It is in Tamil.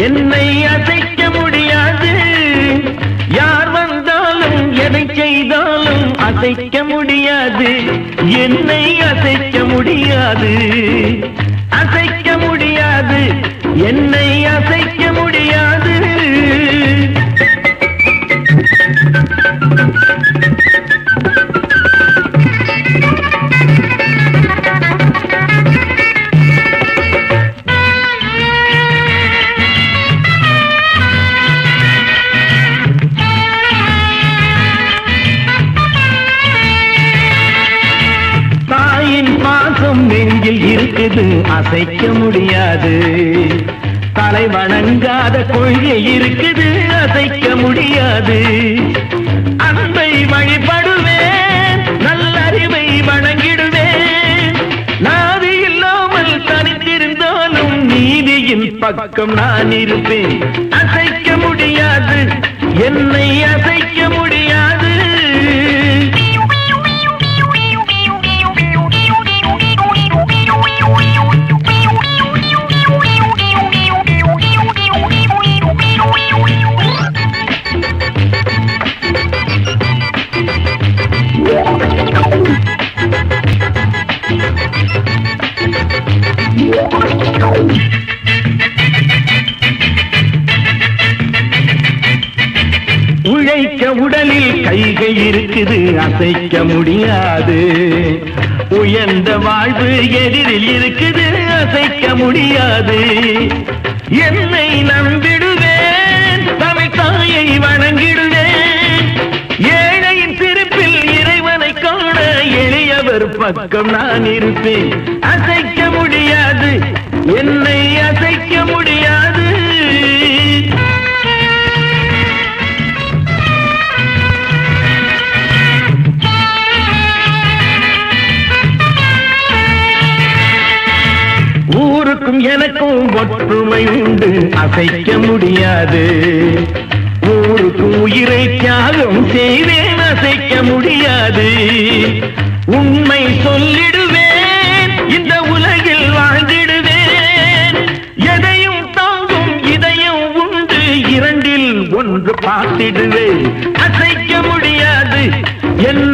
என்னை அசைக்க முடியாது. யார் வந்தாலும் எதை செய்தாலும் அசைக்க முடியாது. என்னை அசைக்க முடியாது, அசைக்க முடியாது, என்னை அசைக்க முடியாது. நெஞ்சில் இருக்குது, அசைக்க முடியாது. தலை வணங்காத கொள்கை இருக்குது, அசைக்க முடியாது. அன்பை வழிபடுவேன், நல்லறிவை வணங்கிடுவேன். நாதி இல்லாமல் தனித்திருந்தாலும் நீதியின் பக்கம் நான் இருப்பேன். அசைக்க முடியாது, என்னை அசைக்க முடியாது. உழைக்க உடலில் கைகை இருக்குது, அசைக்க முடியாது. உயர்ந்த வாழ்வு எதிரில் இருக்குது, அசைக்க முடியாது. என்னை நம்பிடுவேன், தமிழ் தாயை வணங்கிடுவேன். ஏழையின் சிரிப்பில் இறைவனை காண எளியவர் பக்கம் நான் இருப்பேன். அசைக்க முடியாது, என்னை அசைக்க முடியாது. ஊருக்கும் எனக்கும் ஒற்றுமை உண்டு, அசைக்க முடியாது. ஊருக்கு உயிரை தியாகம் செய்வேன், அசைக்க முடியாது. உண்மை சொல்லிடுவேன், இந்த உலகில் வாழ்ந்திடுவேன். எதையும் தாங்கும் இதயம் உண்டு, இரண்டில் ஒன்று பார்த்திடுவேன். அசைக்க முடியாது, என்